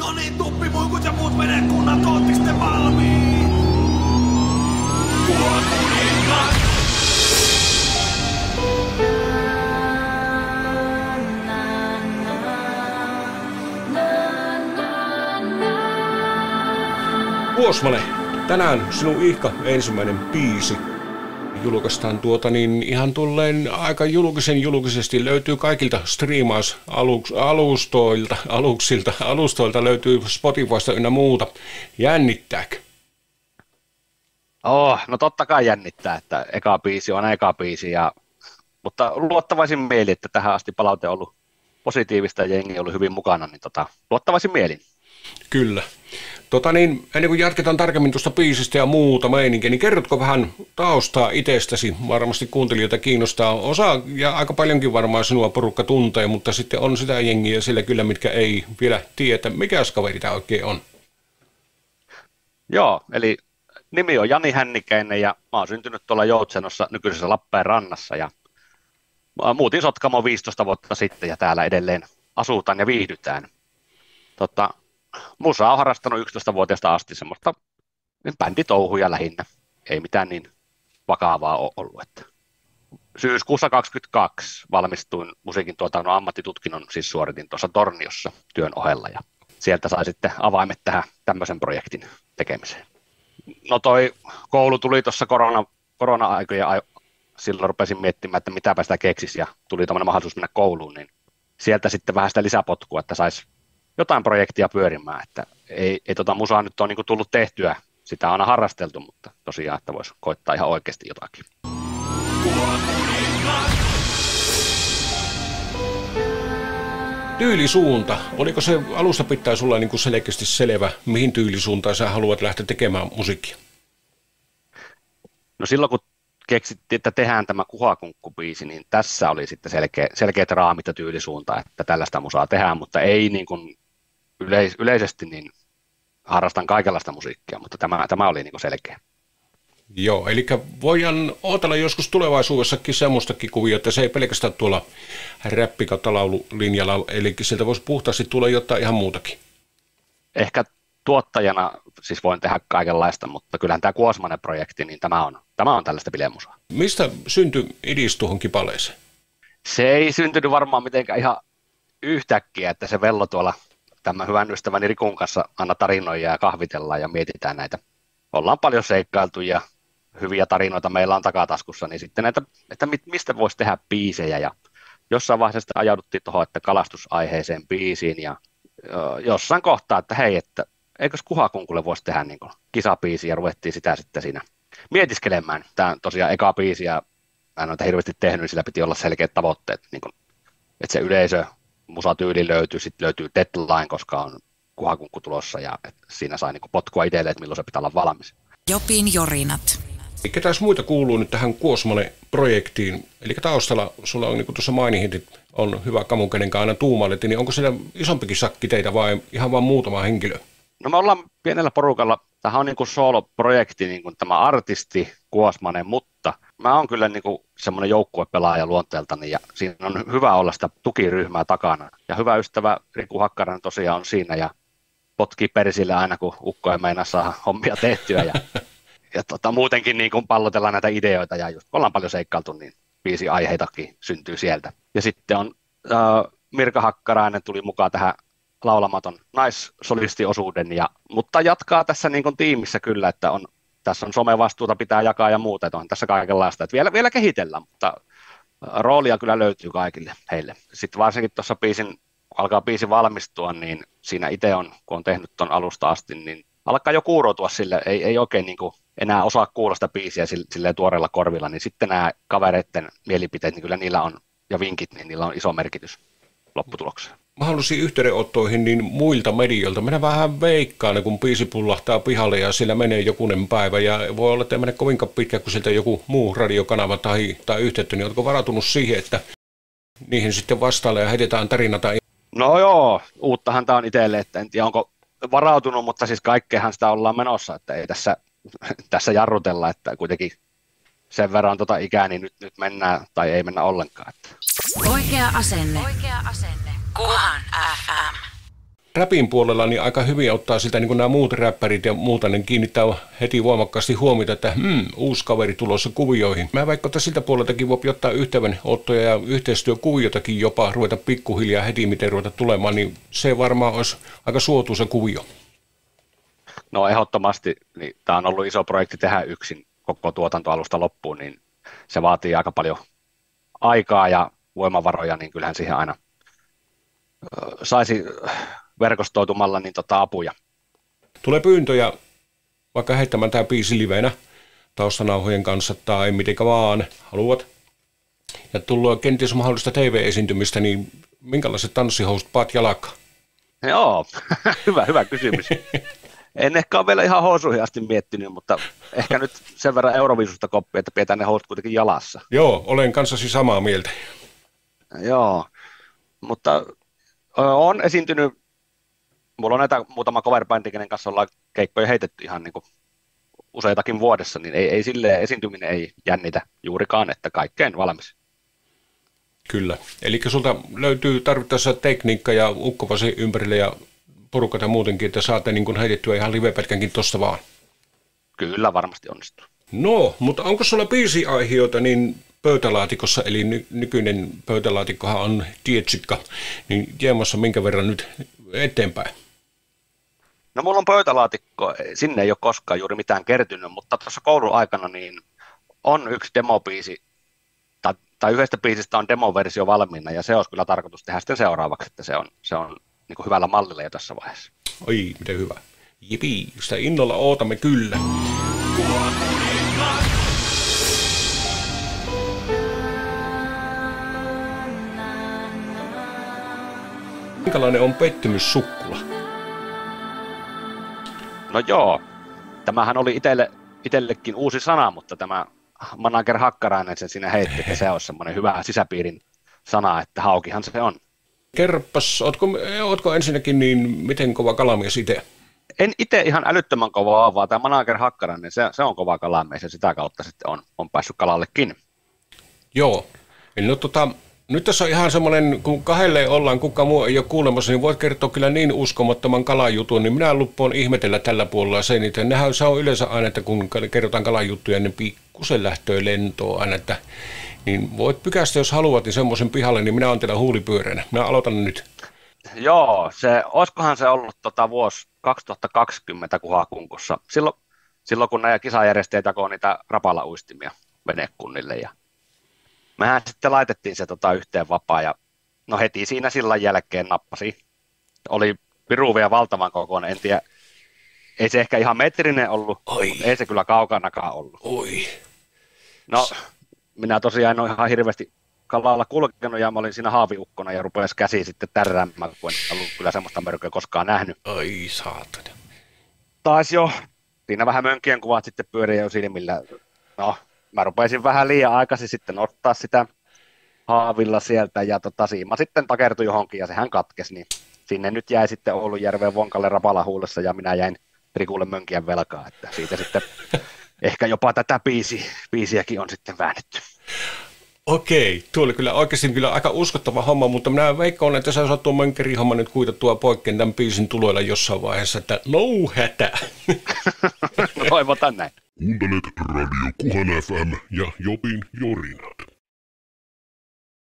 No niin, tuppimuikut ja muut vedenkunnat, ootteko te valmiit? Kuningas! Kuosmanen, tänään sinun ihka ensimmäinen biisi julkaistaan ihan tulleen aika julkisesti löytyy kaikilta striimausalustoilta löytyy Spotifysta ynnä muuta. Jännittääkö? No totta kai jännittää, että eka biisi on eka biisi, mutta luottavaisin mieli, että tähän asti palaute on ollut positiivista ja jengi on ollut hyvin mukana, niin luottavaisin mielin. Kyllä. Ennen kuin jatketaan tarkemmin tuosta biisistä ja muuta meininkiä, niin kerrotko vähän taustaa itsestäsi? Varmasti kuuntelijoita kiinnostaa. Osa ja aika paljonkin varmaan sinua porukka tuntee, mutta sitten on sitä jengiä sillä kyllä, mitkä ei vielä tiedä, mikä kaveri tämä oikein on. Joo, eli nimi on Jani Hännikäinen ja mä oon syntynyt tuolla Joutsenossa nykyisessä Lappeenrannassa ja muutin Sotkamoon 15 vuotta sitten ja täällä edelleen asutaan ja viihdytään. Musaa on harrastanut 11-vuotiaasta asti semmoista bänditouhuja lähinnä. Ei mitään niin vakavaa ole ollut. Että syyskuussa 2022 valmistuin musiikin tuotannon ammattitutkinnon, siis suoritin tuossa Torniossa työn ohella ja sieltä sai sitten avaimet tähän tämmöisen projektin tekemiseen. No toi koulu tuli tuossa korona-aikoja, silloin rupesin miettimään, että mitäpä sitä keksisi ja tuli tämmöinen mahdollisuus mennä kouluun, niin sieltä sitten vähän sitä lisäpotkua, että saisi jotain projektia pyörimään, että ei musaa nyt ole niin tullut tehtyä, sitä on aina harrasteltu, mutta tosiaan, että voisi koittaa ihan oikeasti jotakin. Tyylisuunta. Oliko se alusta pitää sulla niin kuin selkeästi selvä, mihin tyylisuuntaan sä haluat lähteä tekemään musiikkia? No silloin kun keksittiin, että tehdään tämä Kuhakunkku-biisi, niin tässä oli sitten selkeät raamit ja tyylisuunta, että tällaista musaa tehdään, mutta ei niin kuin yleisesti niin harrastan kaikenlaista musiikkia, mutta tämä oli niin kuin selkeä. Joo, eli voidaan odotella joskus tulevaisuudessakin semmoistakin kuvia, että se ei pelkästään tuolla räppi- kautta laululinjalla, eli sieltä voisi puhtaasti tulla jotain ihan muutakin. Ehkä tuottajana siis voin tehdä kaikenlaista, mutta kyllähän tämä Kuosmanen-projekti, niin tämä on tällaista bilemusaa. Mistä syntyi idis tuohon kipaleeseen? Se ei syntynyt varmaan mitenkään ihan yhtäkkiä, että se vello tuolla tämän hyvän ystäväni Rikun kanssa aina tarinoja ja kahvitellaan ja mietitään näitä. Ollaan paljon seikkailtu ja hyviä tarinoita meillä on takataskussa, niin sitten näitä, että mistä voisi tehdä biisejä ja jossain vaiheessa ajauduttiin tuohon, että kalastusaiheeseen biisiin ja jossain kohtaa, että hei, että eikös Kuhakunkulle voisi tehdä niin kuin kisabiisi ja ruvettiin sitä sitten siinä mietiskelemään. Tämä on tosiaan eka biisi ja mä en ole hirveästi tehnyt, niin sillä piti olla selkeät tavoitteet, niin kuin, että se yleisö, musatyyli löytyy, sitten löytyy deadline, koska on Kuhakunkku tulossa ja siinä sai niin kuin potkua itselle, että milloin se pitää olla valmis. Jopin jorinat. Ketäs muita kuuluu nyt tähän Kuosmanen-projektiin? Eli taustalla sulla on, niin kuin tuossa mainihin, on hyvä kamu, kenenkaan aina tuumailet, niin onko siellä isompikin sakki teitä vai ihan vain muutama henkilö? No me ollaan pienellä porukalla, tämähän on niin kuin solo-projekti, niin kuin tämä artisti Kuosmanen, mutta mä oon kyllä niin kuin semmoinen joukkuepelaaja luonteeltani ja siinä on hyvä olla sitä tukiryhmää takana. Ja hyvä ystävä Riku Hakkarainen tosiaan on siinä ja potkii persille aina, kun ukko ei meinaa saada hommia tehtyä ja muutenkin niin kuin pallotellaan näitä ideoita ja just kun ollaan paljon seikkailtu, niin biisi aiheitakin syntyy sieltä. Ja sitten on Mirka Hakkarainen tuli mukaan tähän laulamaton naissolistiosuuden, mutta jatkaa tässä niin kuin tiimissä kyllä, että tässä on somevastuuta pitää jakaa ja muuta, että on tässä kaikenlaista, että vielä kehitellään, mutta roolia kyllä löytyy kaikille heille. Sitten varsinkin tuossa kun alkaa biisi valmistua, niin siinä itse on, kun on tehnyt tuon alusta asti, niin alkaa jo kuuroutua sille, ei oikein niin kuin enää osaa kuulla sitä biisiä silleen tuoreilla korvilla, niin sitten nämä kavereiden mielipiteet, niin kyllä niillä on, ja vinkit, niin niillä on iso merkitys lopputulokseen. Mahdollisiin yhteydenottoihin niin muilta medioilta. Minä vähän veikkaan, kun biisi pullahtaa pihalle ja sillä menee jokunen päivä ja voi olla, että ei mene kovinkaan pitkä, kun sieltä joku muu radiokanava tai yhteyttä, niin oletko varautunut siihen, että niihin sitten vastaille ja heitetään tarinata? No joo, uuttahan tämä on itselle, että en tiedä onko varautunut, mutta siis kaikkeahan sitä ollaan menossa, että ei tässä jarrutella, että kuitenkin sen verran ikää, niin nyt mennään tai ei mennä ollenkaan. Että. Oikea asenne. Kuhan FM. räpin puolella niin aika hyvin ottaa sitä niin kuin nämä muut räppärit ja muuta, niin kiinnittää heti voimakkaasti huomiota, että uusi kaveri tulossa kuvioihin. Mä vaikka että siltä puoleltakin voi ottaa yhteydenottoja ja yhteistyökuviotakin jopa ruveta pikkuhiljaa heti, miten ruveta tulemaan, niin se varmaan olisi aika suotuisa kuvio. No ehdottomasti, niin tämä on ollut iso projekti tehdä yksin koko tuotantoalusta loppuun, niin se vaatii aika paljon aikaa ja voimavaroja, niin kyllähän siihen aina saisi verkostoitumalla niin apuja. Tulee pyyntöjä vaikka heittämään tämä biisi livenä taustanauhojen kanssa tai mitenkä vaan haluat. Ja tullut kenties mahdollista TV-esiintymistä, niin minkälaiset tanssihousut paat jalka? Joo, hyvä kysymys. En ehkä ole vielä ihan housuihin asti miettinyt, mutta ehkä nyt sen verran Euroviisusta koppia, että pidetään ne housut kuitenkin jalassa. Joo, olen kanssasi samaa mieltä. Joo, mutta on esiintynyt, mulla on näitä muutama coverbändi, kenen kanssa ollaan keikkoja heitetty ihan niin kuin useitakin vuodessa, niin ei silleen esiintyminen ei jännitä juurikaan, että kaikkeen valmis. Kyllä, eli sulta löytyy tarvittaessa tekniikka ja ukkovasi ympärille ja porukat ja muutenkin, että saatte niin kuin heitettyä ihan livepätkänkin tosta vaan. Kyllä, varmasti onnistuu. No, mutta onko sulla biisiaiheita niin pöytälaatikossa, eli nykyinen pöytälaatikkohan on tietsikka, niin Jeemassa minkä verran nyt eteenpäin? No mulla on pöytälaatikko, sinne ei ole koskaan juuri mitään kertynyt, mutta tuossa koulun aikana niin on yksi demobiisi, tai yhdestä biisistä on demoversio valmiina, ja se olisi kyllä tarkoitus tehdä sitten seuraavaksi, että se on niin kuin hyvällä mallilla jo tässä vaiheessa. Oi, miten hyvä. Jipii, sitä innolla ootamme kyllä. Minkälainen on pettymyssukkula? No joo, tämähän oli itsellekin uusi sana, mutta tämä Manager Hakkarainen sen siinä heitti, että se olisi semmoinen hyvä sisäpiirin sana, että haukihan se on. Kerropas, ootko ensinnäkin niin miten kova kalamies itse? En itse ihan älyttömän kovaa, vaan tämä Manager Hakkarainen, se on kova kalamies ja sitä kautta sitten on päässyt kalallekin. Joo, eli no nyt tässä on ihan semmoinen, kun kahdelle ollaan, kuka muu ei ole kuulemassa, niin voit kertoa kyllä niin uskomattoman kalajutun, niin minä luppoon ihmetellä tällä puolella sen, että nehän se on yleensä aina, että kun kerrotaan kalajuttuja, niin pikkusen lähtöä lentoa aina, että niin voit pykästä, jos haluat, niin semmoisen pihalle, niin minä olen teillä huulipyöreänä. Minä aloitan nyt. Joo, olisikohan se ollut vuosi 2020 Kuhakunkussa, silloin kun nämä kisajärjestäjät jakoi niitä rapala-uistimia venekunnille ja mehän sitten laitettiin se yhteen vapaa ja no heti siinä sillan jälkeen nappasi. Oli piruvia valtavan kokoinen, en tiedä, ei se ehkä ihan metrinen ollut, mutta ei se kyllä kaukanakaan ollut. Oi. No, minä tosiaan en ole ihan hirveästi kalalla kulkenut ja mä olin siinä haaviukkona ja rupesi käsi sitten tärräämään, kun en ollut kyllä semmoista mörköä koskaan nähnyt. Ai saatana. Taas jo, siinä vähän mönkien kuvat sitten pyörii jo silmillä. No, mä rupesin vähän liian aikaisin sitten ottaa sitä haavilla sieltä ja siima sitten takertui johonkin ja sehän katkesi, niin sinne nyt jäi sitten Oulujärveen Vonkalle rapala huulessa ja minä jäin Rikulle mönkien velkaa, että siitä sitten ehkä jopa tätä biisiäkin on sitten väännetty. Okei, tuo oli kyllä oikeasti kyllä aika uskottava homma, mutta minä veikkaan, että sä osaat tuon mönkerihomma nyt kuitattua poikkeen tämän biisin tuloilla jossain vaiheessa, että no hätä. No toivotan näin. Kuuntelet Radio Kuhan FM ja Jopin jorinat.